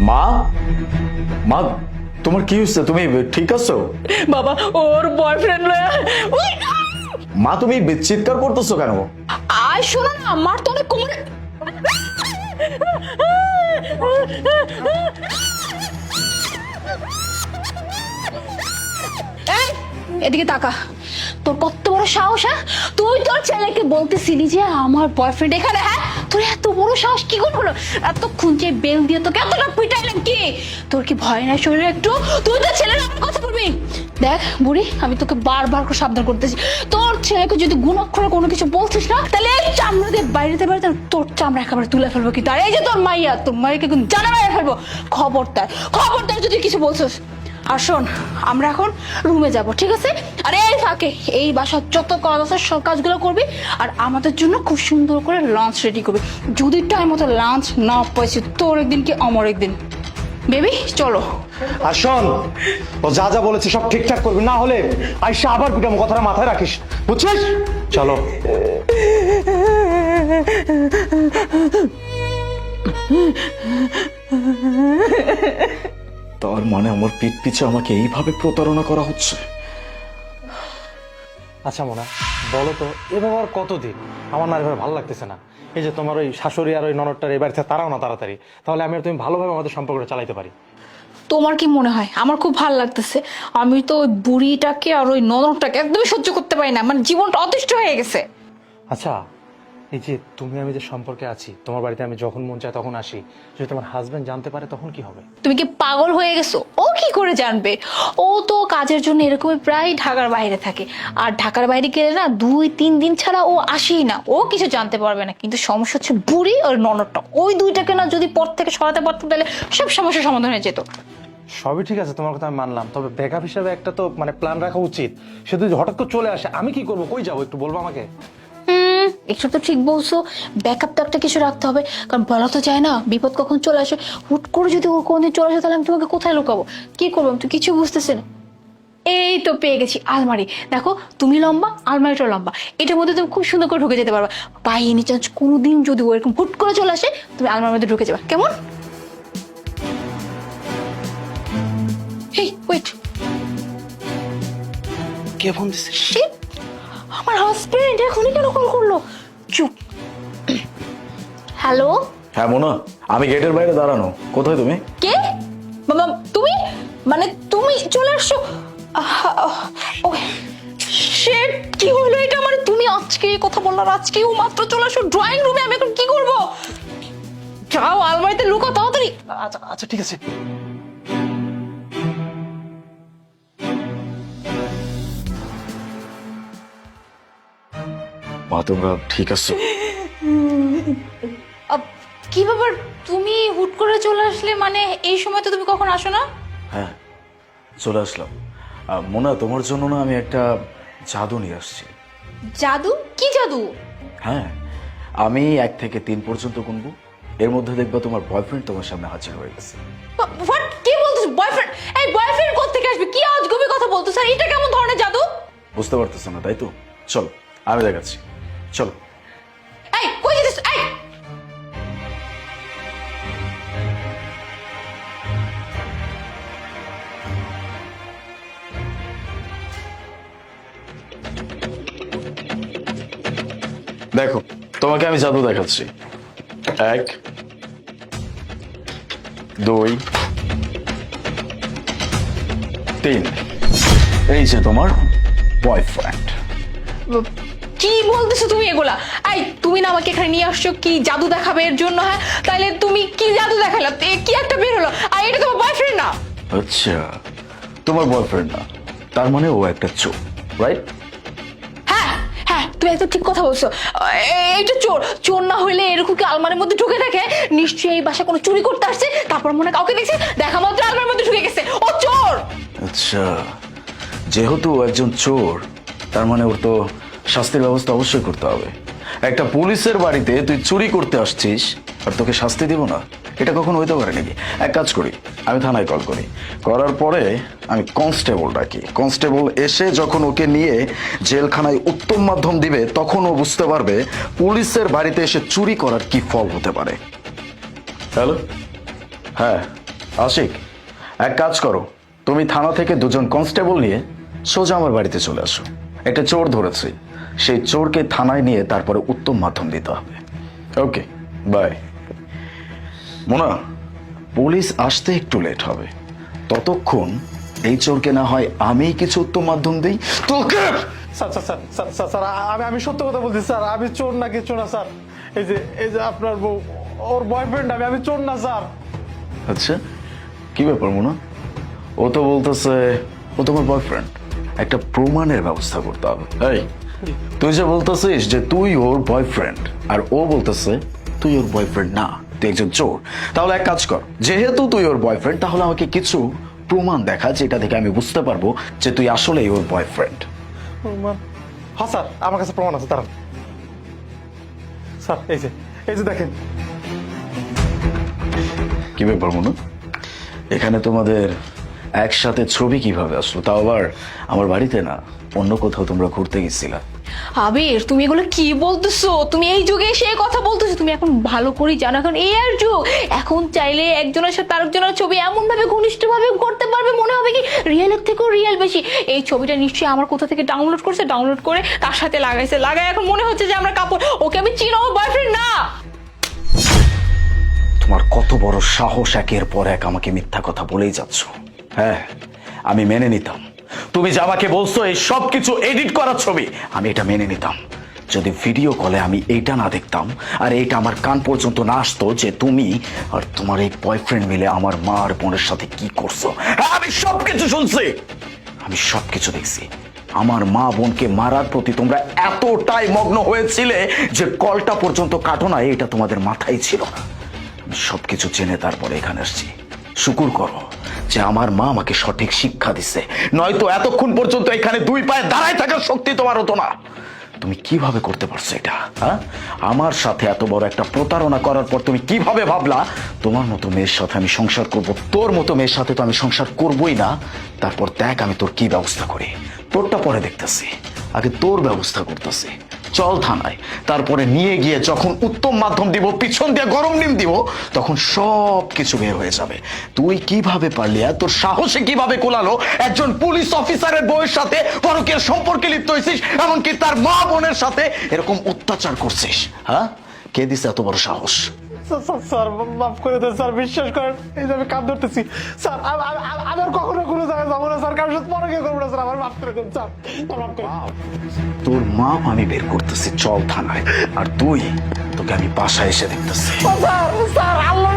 মা, মা, তোমার কি হয়েছে? তুমি ঠিক আছো? বাবা ওর বয়ফ্রেন্ড মা, তুমি চিৎকার করতেছো কেন? আয় শোনো না, আমার তো অনেক কোমরে। এই, এদিকে তাকা। তোর কত বড় সাহস! হ্যাঁ, তুই তোর ছেলেকে বলতেছিলি যে আমার বয়ফ্রেন্ড এখানে। হ্যাঁ, তোর এত বড় সাহস কি করে হলো? এতক্ষণ যে বেল দিয়ে তোকে এতটা পিটাইলাম, কি তোর কি ভয় নাই শরীরে একটু? তুই তো ছেলের আমার কথা বলবি? দেখ বুড়ি, আমি তোকে বারবার করে সাবধান করতেছি, তোর ছেলেকে যদি গুণাক্ষরে কোনো কিছু বলছিস না, তাহলে এই চামড়া দিয়ে বাইরেতে বাইরে তোর চামড়া একেবারে তুলে ফেলবো। কিন্তু আর এই যে তোর মাইয়া, তোর মাইয়াকে কিন্তু জানা বাইরে ফেলবো। খবরদার, খবরদার যদি কিছু বলছিস। আর শোন, আমরা এখন রুমে যাব, ঠিক আছে? আর এই ফাঁকে এই বাসার যত কাজ আছে সব কাজগুলো করবি, আর আমাদের জন্য খুব সুন্দর করে লাঞ্চ রেডি করবি। যদি টাইম মতো লাঞ্চ না পাইছি, তোর একদিন কি আমার একদিন। বেবি চলো। আর শোন, ও যা যা বলেছে সব ঠিকঠাক করবি, না হলে আইসা আবার পিটাম, কথাটা মাথায় রাখিস, বুঝছিস? চলো। তার মানে আমার পিঠ পিছে আমাকে এইভাবে প্রতারণা করা হচ্ছে? আচ্ছা মোনা, বলো তো এভাবে আর কতদিন? আমার না এভাবে ভালো লাগতেছে না। এই যে তোমার ওই শাশুড়ি আর ওই ননদটার এবার তারাও না তাড়াতাড়ি, তাহলে আমি আর তুমি ভালোভাবে আমাদের সম্পর্কটা চালাইতে পারি। তোমার কি মনে হয় আমার খুব ভালো লাগতেছে? আমি তো ওই বুড়িটাকে আর ওই ননদটাকে একদমই সহ্য করতে পারি না, মানে জীবনটা অতিষ্ঠ হয়ে গেছে। আচ্ছা, এই যে তুমি আমি যে সম্পর্কে আছি, তোমার বাড়িতে আমি যখন মন চায় তখন আসি, যদি তোমার হাজবেন্ড জানতে পারে তখন কি হবে? তুমি কি পাগল হয়ে গেছো? ও কি করে জানবে? ও তো কাজের জন্য এরকমই প্রায় ঢাকার বাইরে থাকে, আর ঢাকার বাইরে গেলে না 2-3 দিন ছাড়া ও আসেই না, ও কিছু জানতে পারবে না। কিন্তু সমস্যা হচ্ছে বুড়ি আর ননদটা, ওই দুইটাকে না যদি পথ থেকে সরাতে পারতো, তাহলে সব সমস্যার সমাধান হয়ে যেত। সবই ঠিক আছে, তোমার কথা আমি মানলাম, তবে ব্যাকআপ হিসেবে একটা তো মানে প্ল্যান রাখা উচিত। সে যদি হঠাৎ করে চলে আসে, আমি কি করবো, কই যাবো, একটু বলবো আমাকে? একটু তো ঠিক বলছো, ব্যাকআপ তো একটা কিছু রাখতে হবে, কারণ বলা তো যায় না বিপদ কখন চলে আসে। হুট করে যদি ও কোনদিন চলে আসে, তাহলে আমি তোমাকে কোথায় লুকাবো, কি করবো? আমি তো কিছু বুঝতেছি না। এই তো পেয়ে গেছি, আলমারি। দেখো, তুমি লম্বা, আলমারিটা লম্বা, এটার মধ্যে তুমি খুব সুন্দর করে ঢুকে যেতে পারবা। বাই এনি চান্স কোনোদিন যদি ও এরকম হুট করে চলে আসে, তুমি আলমারির মধ্যে ঢুকে যাবে, কেমন? হেই ওয়েট, কে ফোন দিচ্ছে? শিট, আমার হাজবেন্ড এখনই কেন কল করলো? চুপ। হ্যালো। হ্যাঁ মোনা, আমি গেটের বাইরে দাঁড়ানো। কোথায় তুমি? কে? বাবা তুমি, মানে তুমি চলে আসছো? শিট, কি হলো এটা? মানে তুমি আজকে কথা বললার, আজকে ও মাত্র চলে আসো ড্রয়িং রুমে, আমি এখন কি করব? যাও আলমারিতে লুকাও তাড়াতাড়ি। আচ্ছা আচ্ছা ঠিক আছে। মা, তোমরা ঠিক আছো? কি ব্যাপার, তুমি হুট করে চলে আসলে? মানে এই সময় তো তুমি কখন আসো না? হ্যাঁ, চলে আসলাম। মোনা, তোমার জন্য না আমি একটা জাদু নিয়ে আসছি। জাদু? কি জাদু? হ্যাঁ, আমি 1 থেকে 3 পর্যন্ত গুনবো, এর মধ্যে দেখবা তোমার বয়ফ্রেন্ড তোমার সামনে হাজির হয়ে গেছে। হোয়াট? কি বলতেছ? বয়ফ্রেন্ড? এই বয়ফ্রেন্ড কোত্থেকে আসবে? কি আজগুবি কথা বলতো স্যার, এটা কেমন ধরনের জাদু? বুঝতে পারতেছো না তাই তো? চলো আমি দেখাচ্ছি, চলো। এই কই যেতেছ? এই দেখো, তোমাকে আমি জাদু দেখাচ্ছি। 1, 2, 3, এই যে তোমার বয়ফ্রেন্ড। কি বলতেছো তুমি এগুলা? এই তুমি না আমাকে এখানে নিয়ে আসছো কি জাদু দেখাবে এর জন্য? হ্যাঁ, তাইলে তুমি কি জাদু দেখালা? কি একটা বের হলো, আর এটা তোমার বয়ফ্রেন্ড না? আচ্ছা, তোমার বয়ফ্রেন্ড না, তার মানে ও একটা চোর, রাইট? হ্যাঁ হ্যাঁ, তুমি একদম ঠিক কথা বলছো। এইটা চোর। চোর না হইলে এরকম কি আলমারির মধ্যে ঢুকে থাকে? নিশ্চয়ই এই বাসা কোনো চুরি করতে আসছে, তারপর মনে হয় কাউকে দেখছে, দেখা মাত্র আলমারির মধ্যে ঢুকে গেছে। ও চোর। আচ্ছা, যেহেতু ও একজন চোর, তার মানে ওর তো শাস্তির ব্যবস্থা অবশ্যই করতে হবে। একটা পুলিশের বাড়িতে তুই চুরি করতে আসছিস আর তোকে শাস্তি দিব না, এটা কখনো হইতে পারে নাকি? এক কাজ করি, আমি থানায় কল করি, করার পরে আমি কনস্টেবল ডাকি। কনস্টেবল এসে যখন ওকে নিয়ে জেলখানায় উত্তম মাধ্যম দিবে, তখন ও বুঝতে পারবে পুলিশের বাড়িতে এসে চুরি করার কি ফল হতে পারে। হ্যালো, হ্যাঁ আশিক, এক কাজ করো, তুমি থানা থেকে দুজন কনস্টেবল নিয়ে সোজা আমার বাড়িতে চলে আসো। একটা চোর ধরেছি, সেই চোরকে থানায় নিয়ে তারপরে উত্তম মাধ্যম দিতে হবে। ওকে, বাই। মোনা, পুলিশ আসতে একটু লেট হবে, ততক্ষণ এই চোরকে না হয় আমি কিছু উত্তম মাধ্যম দিই তোকে। Sir sir sir sir sir sir আমি সত্য কথা বলছি স্যার, আমি চোর না কিছু না স্যার। এই যে আপনার বউ, ওর বয়ফ্রেন্ড, আমি চোর না স্যার। আচ্ছা, কি ব্যাপার মোনা? ও তো বলতেছে ও তোমার বয়ফ্রেন্ড, একটা প্রমাণের ব্যবস্থা করতে হবে। এই, তুই যে বলতেছিস যে তুই ওর বয়ফ্রেন্ড, আর ও বলতেছে তুই ওর বয়ফ্রেন্ড না, তুই একজন চোর। তাহলে এক কাজ কর, যেহেতু তুই ওর বয়ফ্রেন্ড, তাহলে আমাকে কিছু প্রমাণ দেখা, যেটা থেকে আমি বুঝতে পারবো যে তুই আসলেই ওর বয়ফ্রেন্ড। হ্যাঁ স্যার, আমার কাছে প্রমাণ আছে, দাঁড়ান স্যার। এই যে দেখেন। কি ব্যাপার মনু, এখানে তোমাদের একসাথে ছবি কিভাবে আসলো? তাও আবার আমার বাড়িতে না, অন্য কোথাও তোমরা ঘুরতে গেছিলা। আবির, তুমি এগুলো কি বলতেছো? তুমি এই যুগে এসে এই কথা বলতেছো? তুমি এখন ভালো করে জানো এখন এই আর যুগ, এখন চাইলে একজনের সাথে আরেকজনের ছবি এমন ভাবে ঘনিষ্ঠ ভাবে করতে পারবে, মনে হবে কি রিয়েলের থেকেও রিয়েল বেশি। এই ছবিটা নিশ্চয়ই আমার কোথা থেকে ডাউনলোড করছে, ডাউনলোড করে তার সাথে লাগাই এখন মনে হচ্ছে যে আমরা কাপড়। ওকে আমি চিনো, বয়ফ্রেন্ড না। তোমার কত বড় সাহস, একের পর এক আমাকে মিথ্যা কথা বলেই যাচ্ছ। হ্যাঁ, আমি মেনে নিতাম তুমি যে আমাকে বলছো এই সব কিছু এডিট করার ছবি, আমি এটা মেনে নিতাম যদি ভিডিও কলে আমি এইটা না দেখতাম, আর এইটা আমার কান পর্যন্ত না আসতো যে তুমি আর তোমার এই বয়ফ্রেন্ড মিলে আমার মা আর বোনের সাথে কি করছো। হ্যাঁ, আমি সবকিছু শুনছি, আমি সবকিছু দেখছি। আমার মা বোনকে মারার প্রতি তোমরা এতটাই মগ্ন হয়েছিলে যে কলটা পর্যন্ত কাটো না, এটা তোমাদের মাথায় ছিল না। আমি সবকিছু জেনে তারপরে এখানে আসছি। শুকুর করো যে আমার মা আমাকে সঠিক শিক্ষা দিচ্ছে, নয়তো এতক্ষণ পর্যন্ত এখানে দুই পায়ে দাঁড়ায় থাকার শক্তি তোমার হতো না। তুমি কিভাবে করতে পারছো এটা? হ্যাঁ, আমার সাথে এত বড় একটা প্রতারণা করার পর তুমি কিভাবে ভাবলা তোমার মতো মেয়ের সাথে আমি সংসার করব? তোর মতো মেয়ের সাথে তো আমি সংসার করবই না। তারপর দেখ আমি তোর কি ব্যবস্থা করি। তোরটা পরে দেখতেছি, আগে তোর ব্যবস্থা করতেছি। চল থানায়, তারপরে নিয়ে গিয়ে যখন উত্তম মাধ্যম দিব, পিছন দিয়ে গরম ডিম দিব, তখন সব কিছু বের হয়ে যাবে। তুই কিভাবে পারলি, আর তোর সাহসে কিভাবে কোলালো একজন পুলিশ অফিসারের বউয়ের সাথে পরকীয়ার সম্পর্কে লিপ্ত হয়েছিস, এমনকি তার মা বোনের সাথে এরকম অত্যাচার করছিস? হ্যাঁ, কে দিছে এত বড় সাহস? স্যার মাফ করে দেন স্যার, বিশ্বাস করেন এই যে আমি কান ধরতেছি স্যার। আমার কখনো কোনো জায়গায় যাবো না স্যার, কারোর সাথে পরে গিয়ে করবো না স্যার, আমার মাফ করে দেন স্যার, মাফ করে। তোর মা আমি বের করতেছি, চল থানায়। আর তোকে আমি বাসায় এসে দেখতেছি। স্যার আল্লাহ